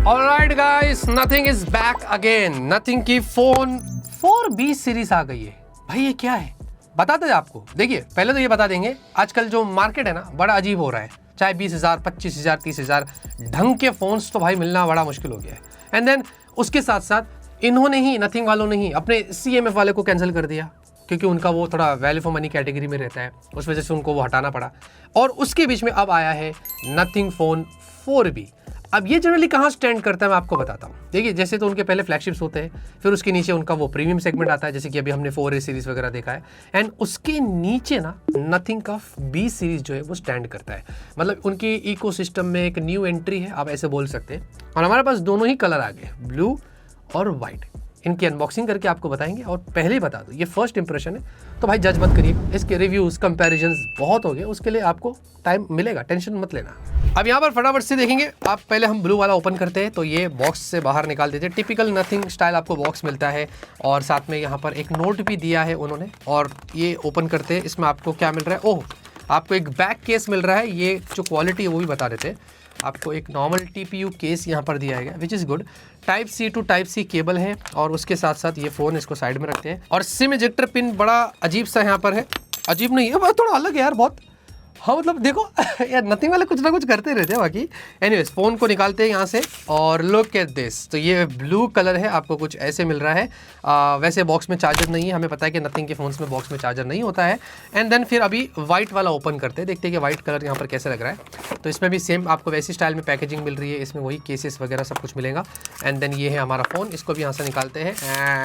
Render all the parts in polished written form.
Alright guys, nothing is back again. Nothing की phone 4B series आ गई है। भाई ये क्या है बताते हैं आपको। देखिए पहले तो ये बता देंगे, आजकल जो मार्केट है ना बड़ा अजीब हो रहा है। चाहे 20,000, 25,000, 30,000 ढंग के फोन्स तो भाई मिलना बड़ा मुश्किल हो गया है। एंड देन उसके साथ साथ इन्होंने ही, नथिंग वालों ने ही अपने CMF वाले को कैंसिल कर दिया, क्योंकि उनका वो थोड़ा वैल्यू फॉर मनी कैटेगरी में रहता है, उस वजह से उनको वो हटाना पड़ा। और उसके बीच में अब आया है नथिंग फोन 4B। अब ये जनरली कहाँ स्टैंड करता है मैं आपको बताता हूँ। देखिए जैसे तो उनके पहले फ्लैगशिप्स होते हैं, फिर उसके नीचे उनका वो प्रीमियम सेगमेंट आता है, जैसे कि अभी हमने 4A सीरीज वगैरह देखा है। एंड उसके नीचे ना नथिंग का B सीरीज जो है वो स्टैंड करता है। मतलब उनकी इकोसिस्टम में एक न्यू एंट्री है, आप ऐसे बोल सकते हैं। और हमारे पास दोनों ही कलर आ गए, ब्लू और वाइट। इनकी अनबॉक्सिंग करके आपको बताएंगे। और पहले ही बता दो, ये फर्स्ट इंप्रेशन है, तो भाई जज मत करिए। इसके रिव्यूज़, कंपैरिजन्स बहुत हो गए, उसके लिए आपको टाइम मिलेगा, टेंशन मत लेना। अब यहाँ पर फटाफट से देखेंगे आप। पहले हम ब्लू वाला ओपन करते हैं, तो ये बॉक्स से बाहर निकाल देते हैं। टिपिकल नथिंग स्टाइल आपको बॉक्स मिलता है, और साथ में यहाँ पर एक नोट भी दिया है उन्होंने। और ये ओपन करते हैं, इसमें आपको क्या मिल रहा है, ओह आपको एक बैक केस मिल रहा है। ये जो क्वालिटी है वो भी बता देते हैं आपको। एक नॉर्मल TPU केस यहाँ पर दिया गया, which is good. Type-C to Type-C cable है, और उसके साथ साथ ये फ़ोन, इसको साइड में रखते हैं। और सिम इजेक्टर पिन बड़ा अजीब सा यहाँ पर है। अजीब नहीं है, थोड़ा अलग है यार बहुत। हाँ मतलब देखो यार, नथिंग वाले कुछ ना कुछ करते रहते हैं बाकी। एनीवेज फ़ोन को निकालते हैं यहाँ से, और लुक एट दिस। तो ये ब्लू कलर है, आपको कुछ ऐसे मिल रहा है। वैसे बॉक्स में चार्जर नहीं है, हमें पता है कि नथिंग के फ़ोन्स में बॉक्स में चार्जर नहीं होता है। एंड देन फिर अभी वाइट वाला ओपन करते हैं, देखते हैं कि वाइट कलर यहाँ पर कैसे लग रहा है। तो इसमें भी सेम आपको वैसी स्टाइल में पैकेजिंग मिल रही है, इसमें वही केसेस वगैरह सब कुछ मिलेगा। एंड देन ये है हमारा फ़ोन, इसको भी यहाँ से निकालते हैं।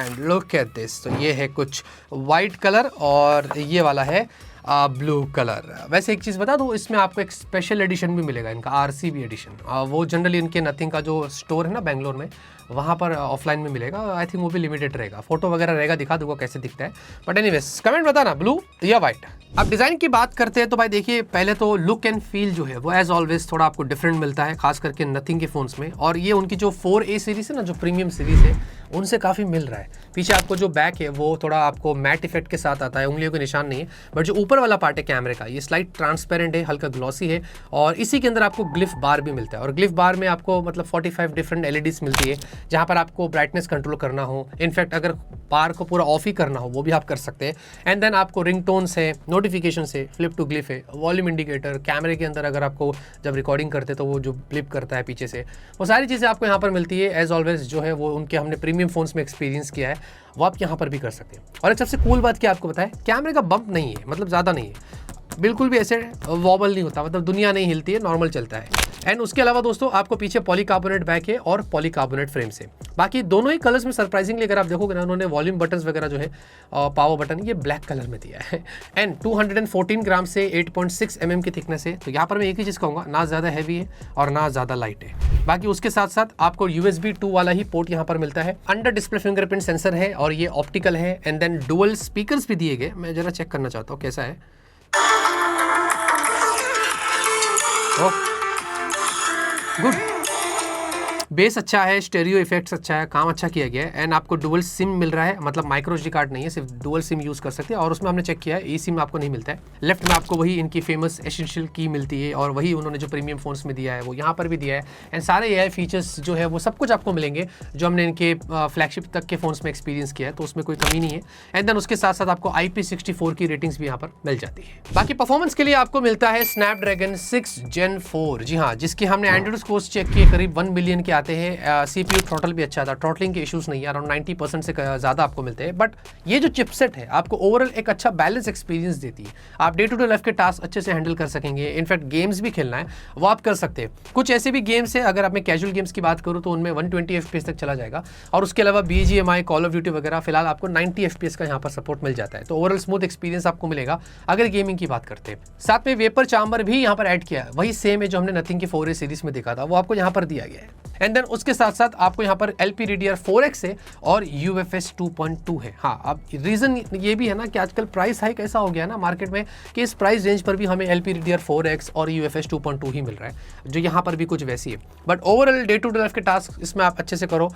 And look at this. तो ये है कुछ वाइट कलर, और ये वाला है ब्लू कलर। वैसे एक चीज़ बता दूँ, इसमें आपको एक स्पेशल एडिशन भी मिलेगा, इनका RCB एडिशन। वो जनरली इनके नथिंग का जो स्टोर है ना बेंगलोर में, वहाँ पर ऑफलाइन में मिलेगा। आई थिंक वो भी लिमिटेड रहेगा, फोटो वगैरह रहेगा, दिखा दूंगा कैसे दिखता है। बट एनीवेज कमेंट बताना ब्लू या वाइट। अब डिज़ाइन की बात करते हैं, तो भाई देखिए पहले तो लुक एंड फील जो है वो एज ऑलवेज थोड़ा आपको डिफरेंट मिलता है, खास करके नथिंग के फ़ोन्स में। और ये उनकी जो 4A सीरीज़ है ना, जो प्रीमियम सीरीज़ है, उनसे काफ़ी मिल रहा है। पीछे आपको जो बैक है वो थोड़ा आपको मैट इफेक्ट के साथ आता है, उंगलियों के निशान नहीं है। बट जो ऊपर वाला पार्ट है कैमरे का, ये स्लाइट ट्रांसपेरेंट है, हल्का ग्लॉसी है। और इसी के अंदर आपको ग्लिफ बार भी मिलता है, और ग्लिफ बार में आपको मतलब 45 डिफरेंट LEDs मिलती है, जहाँ पर आपको ब्राइटनेस कंट्रोल करना हो, इनफैक्ट अगर बार को पूरा ऑफ ही करना हो वो भी आप कर सकते हैं। एंड देन आपको रिंगटोन्स है, नोटिफिकेशन है, फ्लिप टू ग्लिफ है, वॉल्यूम इंडिकेटर, कैमरे के अंदर अगर आपको जब रिकॉर्डिंग करते तो वो जो फ्लिप करता है पीछे से, वो सारी चीज़ें आपको यहाँ पर मिलती है। एज ऑलवेज जो है वो उनके हमने प्रीमियम फोन्स में एक्सपीरियंस किया है, वो आप यहाँ पर भी कर सकते हैं। और एक सबसे कूल बात क्या आपको बताएं, कैमरे का बम्प नहीं है, मतलब ज़्यादा नहीं है, बिल्कुल भी ऐसे वॉबल नहीं होता, मतलब दुनिया नहीं हिलती है, नॉर्मल चलता है। एंड उसके अलावा दोस्तों आपको पीछे पॉलीकार्बोनेट बैक है और पॉलीकार्बोनेट फ्रेम से। बाकी दोनों ही कलर्स में सरप्राइजिंगली अगर आप देखोगे ना, उन्होंने वॉल्यूम बटन्स वगैरह जो है, पावर बटन, ये ब्लैक कलर में दिया है। एंड 214 ग्राम से 8.6 mm की थिकनेस है। तो यहाँ पर मैं एक ही चीज़ कहूँगा, ना ज़्यादा हैवी है और ना ज़्यादा लाइट है। बाकी उसके साथ साथ आपको USB 2 वाला ही पोर्ट यहाँ पर मिलता है। अंडर डिस्प्ले फिंगरप्रिंट सेंसर है, और ये ऑप्टिकल है। एंड देन डुअल स्पीकर्स भी दिए गए, मैं जरा चेक करना चाहता हूँ कैसा है। गुड, बेस अच्छा है, स्टेरियो इफेक्ट्स अच्छा है, काम अच्छा किया गया है। एंड आपको डुअल सिम मिल रहा है, मतलब माइक्रो SD कार्ड नहीं है, सिर्फ डुअल सिम यूज़ कर सकते हैं। और उसमें हमने चेक किया है, E-SIM आपको नहीं मिलता है। लेफ्ट में आपको वही इनकी फेमस एसेंशियल की मिलती है, और वही उन्होंने जो प्रीमियम फोन्स में दिया है वो यहाँ पर भी दिया है। एंड सारे AI फीचर्स जो है वो सब कुछ आपको मिलेंगे जो हमने इनके फ्लैगशिप तक के फोन्स में एक्सपीरियंस किया है, तो उसमें कोई कमी नहीं है। एंड देन उसके साथ साथ आपको IP64 की रेटिंग्स भी यहाँ पर मिल जाती है। बाकी परफॉर्मेंस के लिए आपको मिलता है स्नैपड्रैगन 6 Gen 4, जी हाँ, जिसके हमने एंड्रॉइड स्कोर्स चेक किए, करीब 1 मिलियन के आते हैं। CPU थ्रॉटल भी अच्छा था, थ्रॉटलिंग के इश्यूज नहीं है, अराउंड 90% से ज़्यादा आपको मिलते हैं। बट ये जो चिपसेट है आपको ओवरऑल एक अच्छा बैलेंस एक्सपीरियंस देती है। आप डे टू डे लाइफ के टास्क अच्छे से हैंडल कर सकेंगे। इनफैक्ट गेम्स भी खेलना है वो आप कर सकते हैं। कुछ ऐसे भी गेम्स है, अगर आप मैं कैजुअल गेम्स की बात करूँ तो उनमें 120 FPS तक चला जाएगा। और उसके अलावा BGMI, कॉल ऑफ ड्यूटी वगैरह फिलहाल आपको 90 FPS का यहाँ पर सपोर्ट मिल जाता है। तो ओवरऑल स्मूथ एक्सपीरियंस आपको मिलेगा अगर गेमिंग की बात करते हैं। साथ में वेपर चाम्बर भी यहाँ पर ऐड किया है, वही सेम है जो हमने नथिंग की 4A सीरीज में देखा था, वो आपको यहाँ पर दिया गया है। एंड देन उसके साथ साथ आपको यहाँ पर LPDDR4X है और UFS 2.2 है। हाँ, अब रीज़न ये भी है ना कि आजकल प्राइस हाइक ऐसा हो गया ना मार्केट में कि इस प्राइस रेंज पर भी हमें LPDDR4X और UFS 2.2 ही मिल रहा है, जो यहाँ पर भी कुछ वैसी है। But overall day to day life के टास्क इसमें आप अच्छे से करो,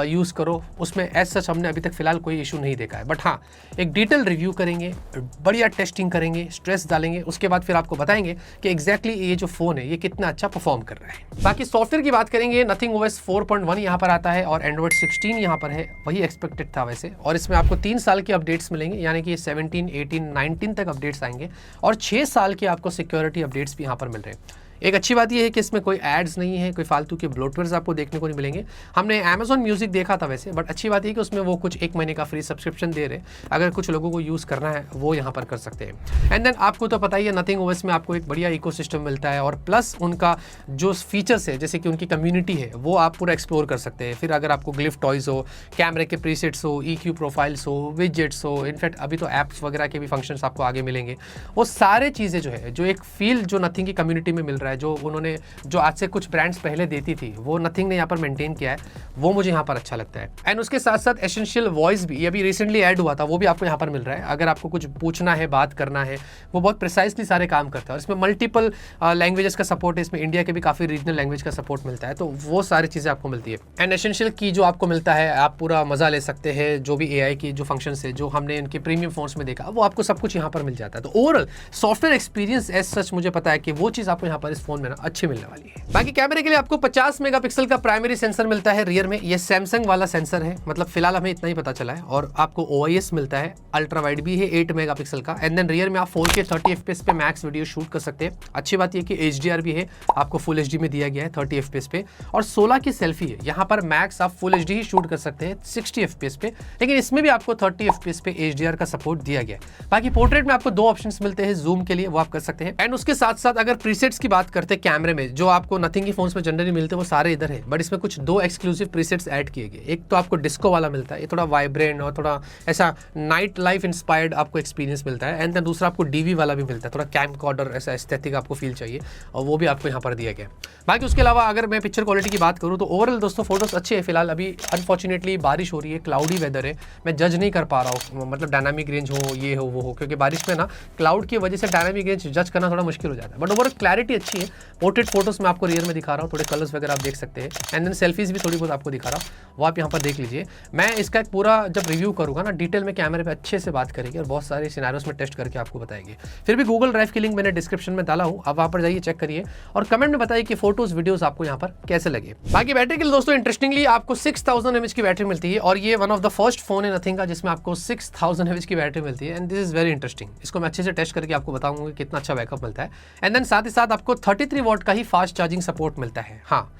यूज़ करो, उसमें एज सच हमने अभी तक फिलहाल कोई इशू नहीं देखा है। बट हाँ, एक डिटेल रिव्यू करेंगे, बढ़िया टेस्टिंग करेंगे, स्ट्रेस डालेंगे, उसके बाद फिर आपको बताएंगे कि एग्जैक्टली ये जो फ़ोन है ये कितना अच्छा परफॉर्म कर रहा है। बाकी सॉफ्टवेयर की बात करेंगे, नथिंग OS 4.1 यहाँ पर आता है और Android 16 यहाँ पर है, वही एक्सपेक्टेड था वैसे। और इसमें आपको 3 साल के अपडेट्स मिलेंगे, यानी कि 17, 18, 19 तक अपडेट्स आएंगे और 6 साल के आपको सिक्योरिटी अपडेट्स भी यहाँ पर मिल रहे हैं। एक अच्छी बात यह है कि इसमें कोई एड्स नहीं है, कोई फालतू के ब्लोटवेयर्स आपको देखने को नहीं मिलेंगे। हमने Amazon म्यूजिक देखा था वैसे, बट अच्छी बात यह कि उसमें वो कुछ 1 महीने का फ्री सब्सक्रिप्शन दे रहे। अगर कुछ लोगों को यूज़ करना है वो यहाँ पर कर सकते हैं। एंड देन आपको तो पता ही है नथिंग OS में आपको एक बढ़िया इकोसिस्टम मिलता है और प्लस उनका जो फीचर्स है, जैसे कि उनकी कम्युनिटी है, वो आप पूरा एक्सप्लोर कर सकते हैं। फिर अगर आपको ग्लिफ टॉयज़ हो, कैमरे के प्रीसेट्स हो, EQ प्रोफाइल्स हो, विजेट्स हो, इनफैक्ट अभी तो ऐप्स वगैरह के भी फंक्शंस आपको आगे मिलेंगे। वो सारे चीज़ें जो है, जो एक फील जो नथिंग की कम्युनिटी में मिल रहा है, जो उन्होंने जो आज से कुछ ब्रांड्स पहले देती थी, वो नथिंग ने यहाँ पर मेंटेन किया है, वो मुझे यहाँ पर अच्छा लगता है। एंड उसके साथ साथ एसेंशियल वॉइस भी, ये अभी रिसेंटली ऐड हुआ था, वो भी आपको यहाँ पर मिल रहा है। अगर आपको कुछ पूछना है, बात करना है, वो बहुत प्रिसाइसली सारे काम करता है। और इसमें मल्टीपल लैंग्वेजेस का सपोर्ट है, इसमें इंडिया के भी काफ़ी रीजनल लैंग्वेज का सपोर्ट मिलता है, तो वो सारी चीज़ें आपको मिलती है। एंड एसेंशियल की जो आपको मिलता है, आप पूरा मज़ा ले सकते हैं। जो भी AI की जो फंक्शन है, जो हमने इनके प्रीमियम फोन्स में देखा, वो आपको सब कुछ यहाँ पर मिल जाता है। तो overall software experience as such मुझे पता है कि वो चीज़ आपको यहाँ पर इस फोन में ना अच्छी मिलने वाली है। बाकी कैमरे के लिए आपको 50 मेगापिक्सल का प्राइमरी सेंसर मिलता है रियर में। ये सैमसंग वाला सेंसर है, मतलब फिलहाल हमें इतना ही पता चला है। और आपको OIS मिलता है, अल्ट्रा वाइड भी है 8 मेगापिक्सल का। एंड देन रियर में आप 4K 30 FPS पे मैक्स वीडियो शूट कर सकते हैं। अच्छी बात ये कि HDR भी है, आपको फुल HD में दिया गया है 30 FPS पे। और 16 की सेल्फी है, यहाँ पर मैक्स आप फुल HD ही शूट कर सकते हैं 60 FPS पे, लेकिन इसमें भी आपको 30 FPS पे HDR का सपोर्ट दिया गया है। बाकी पोर्ट्रेट में आपको 2 ऑप्शंस मिलते हैं जूम के लिए, वो आप कर सकते हैं। एंड उसके साथ साथ अगर प्रीसेट्स की बात करते हैं कैमरे में, जो आपको नथिंग की फोन्स में जनरली मिलते हैं वो सारे इधर है, बट इसमें कुछ 2 एक्सक्लूसिव प्रीसेट्स ऐड किए गए। एक तो आपको डिस्को वाला मिलता है, ये थोड़ा वाइब्रेंट और थोड़ा ऐसा नाइट लाइफ इंस्पायर्ड आपको एक्सपीरियंस मिलता है। एंड देन दूसरा आपको DV वाला भी मिलता है, थोड़ा कैमकॉर्डर ऐसा एस्थेटिक आपको फील चाहिए, और वो भी आपको यहाँ पर दिया गया। बाकी उसके अलावा अगर मैं पिक्चर क्वालिटी की बात करूँ तो ओवरऑल दोस्तों फोटोज अच्छे हैं। फिलहाल अभी अनफॉर्चुनेटली बारिश हो रही है, क्लाउडी वेदर है, मैं जज नहीं कर पा रहा हूँ, मतलब डायनामिक रेंज हो, ये हो, वो हो, क्योंकि बारिश में ना क्लाउड की वजह से डायनामिक रेंज जज करना थोड़ा मुश्किल हो जाता है। बट ओवरऑल क्लैरिटी अच्छी है। पोर्ट्रेट फोटोज में आपको रियर में दिखा रहा हूँ, थोड़े कलर्स वगैरह आप देख सकते हैं। एंड देन सेल्फीज भी थोड़ी बहुत आपको दिखा रहा हूँ, वो आप यहाँ पर देख लीजिए। मैं इसका एक पूरा जब रिव्यू करूँगा ना, डिटेल में कैमरे पे अच्छे से बात करेंगे और बहुत सारे सिनेरियोस में टेस्ट करके आपको बताएंगे। फिर भी गूगल ड्राइव की लिंक मैंने डिस्क्रिप्शन में डाला हूँ, आप वहाँ पर जाइए, चेक करिए और कमेंट में बताइए कि फोटोज वीडियोस आपको यहाँ पर कैसे लगे। बाकी बैटरी के लिए दोस्तों इंटरेस्टिंगली आपको 6000 mAh की बैटरी मिलती है, और ये one of the first phone है नथिंग का जिसमें आपको 6000 mAh की बैटरी मिलती है। And this is very interesting, इसको मैं अच्छे से टेस्ट करके आपको बताऊंगा कि कितना अच्छा बैकअप मिलता है। एंड देन साथ ही साथ आपको 33 वॉट का ही फास्ट चार्जिंग सपोर्ट मिलता है। हाँ,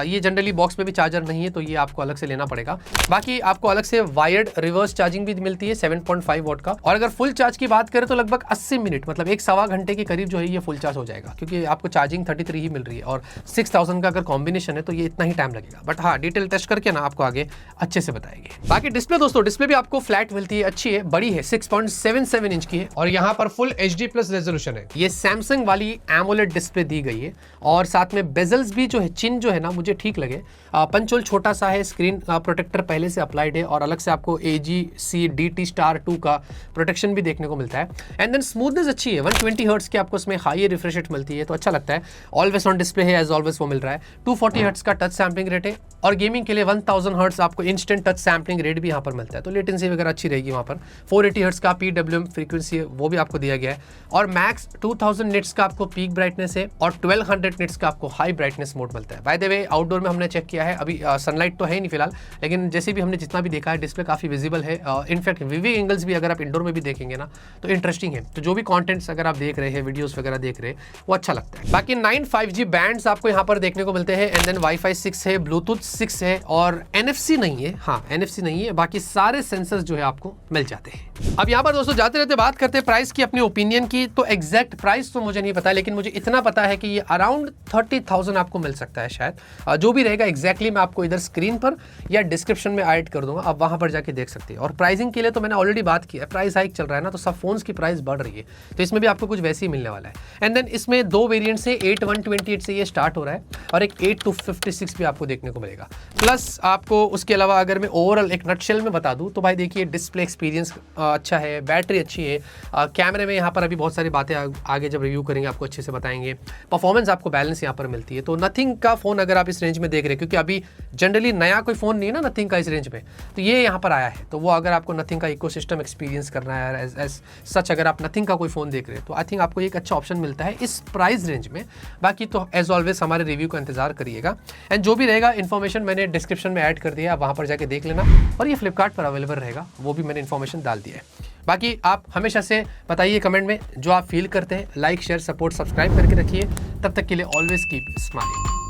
ये जनरली बॉक्स में भी चार्जर नहीं है, तो ये आपको अलग से लेना पड़ेगा। बाकी आपको अलग से वायर्ड रिवर्स चार्जिंग भी मिलती है 7.5 वॉट का। और अगर फुल चार्ज की बात करें तो लगभग 80 मिनट, मतलब 1-1.25 घंटे के करीब जो है ये फुल चार्ज हो जाएगा, क्योंकि आपको चार्जिंग 33 ही मिल रही है और 6000 का अगर कॉम्बिनेशन है तो ये इतना ही टाइम लगेगा। बट हाँ, डिटेल टेस्ट करके ना आपको आगे अच्छे से बताएंगे। बाकी डिस्प्ले दोस्तों, डिस्प्ले भी आपको फ्लैट मिलती है, अच्छी है, बड़ी है, 6.77 इंच की है और यहाँ पर फुल HD+ रेजोल्यूशन है। ये सैमसंग वाली एमोलेड डिस्प्ले दी गई है और साथ में बेजल्स भी जो है, चिन्ह जो है ना, मुझे ठीक लगे। पंच छोटा सा है, स्क्रीन प्रोटेक्टर पहले से अप्लाइड है और अलग से आपको AGC-DT*2 का प्रोटेक्शन भी देखने को मिलता है। एंड देन स्मूथनेस अच्छी है, 120 हर्ट्ज की आपको इसमें हाई रिफ्रेश रेट मिलती है, तो अच्छा लगता है। ऑलवेज ऑन डिस्प्ले है, एज ऑलवेज वो मिल रहा है। 240 हर्ट्ज का टच सैम्पलिंग रेट है और गेमिंग के लिए 1000 हर्ट्ज आपको इंस्टेंट टच सैम्पलिंग रेट भी यहाँ पर मिलता है, तो लेटेंसी वगैरह अच्छी रहेगी वहाँ पर। 480 हर्ट्ज का PWM फ्रीक्वेंसी है, वो भी आपको दिया गया है और मैक्स 2000 निट्स का आपको पीक ब्राइटनेस है और 1200 निट्स का आपको हाई ब्राइटनेस मोड मिलता है। बाय द वे, आउटडोर में हमने चेक किया है, अभी सनलाइट तो है नहीं फिलहाल, लेकिन जैसे भी हमने जितना भी देखा है डिस्प्ले काफी विजिबल है। इनफैक्ट विविंग एंगल्स भी अगर आप इंडोर में भी देखेंगे ना तो इंटरेस्टिंग है। तो जो भी कंटेंट्स अगर आप देख रहे हैं, वीडियोस वगैरह देख रहे हैं, वो अच्छा लगता है। बाकी 9 5G बैंड्स आपको यहाँ पर देखने को मिलते हैं। एंड देन वाईफाई 6 है, ब्लूटूथ 6 है और NFC नहीं है। हाँ, NFC नहीं है, बाकी सारे सेंसर्स जो है आपको मिल जाते हैं। अब यहाँ पर दोस्तों जाते रहते बात करते हैं प्राइस की, अपनी ओपिनियन की। तो एग्जैक्ट प्राइस तो मुझे नहीं पता, लेकिन मुझे इतना पता है कि ये अराउंड 30,000 आपको मिल सकता है शायद। जो भी रहेगा एग्जैक्टली मैं आपको इधर स्क्रीन पर या डिस्क्रिप्शन में ऐड कर दूंगा, आप वहां पर जाके देख सकते हैं। और प्राइसिंग के लिए तो मैंने ऑलरेडी बात की है, प्राइस हाइक चल रहा है ना, तो सब फोन्स की प्राइस बढ़ रही है, तो इसमें भी आपको कुछ वैसे ही मिलने वाला है। एंड देन इसमें 2 वेरिएंट्स है, 8128 से ये स्टार्ट हो रहा है और एक 8256 भी आपको देखने को मिलेगा। प्लस आपको उसके अलावा अगर मैं ओवरऑल एक नटशेल में बता दूं तो भाई देखिए, डिस्प्ले एक्सपीरियंस अच्छा है, बैटरी अच्छी है, कैमरे में यहाँ पर अभी बहुत सारी बातें आगे जब रिव्यू करेंगे आपको अच्छे से बताएंगे। परफॉर्मेंस आपको बैलेंस यहाँ पर मिलती है। तो नथिंग का फ़ोन अगर आप इस रेंज में देख रहे हैं, क्योंकि अभी जनरली नया कोई फ़ोन नहीं है ना नथिंग का इस रेंज में, तो ये यहाँ पर आया है। तो वो अगर आपको नथिंग का इकोसिस्टम एक्सपीरियंस करना है एज सच, अगर आप नथिंग का कोई फ़ोन देख रहे हैं तो आई थिंक आपको एक अच्छा ऑप्शन मिलता है इस प्राइस रेंज में। बाकी तो एज ऑलवेज हमारे रिव्यू का इंतजार करिएगा, एंड जो भी रहेगा इन्फॉर्मेशन मैंने डिस्क्रिप्शन में ऐड कर दिया है, वहाँ पर जाके देख लेना। और ये फ्लिपकार्ट पर अवेलेबल रहेगा, वो भी मैंने इन्फॉर्मेशन डाल दिया है। बाकी आप हमेशा से बताइए कमेंट में जो आप फील करते हैं। लाइक शेयर सपोर्ट सब्सक्राइब करके रखिए। तब तक के लिए ऑलवेज कीप स्माइलिंग।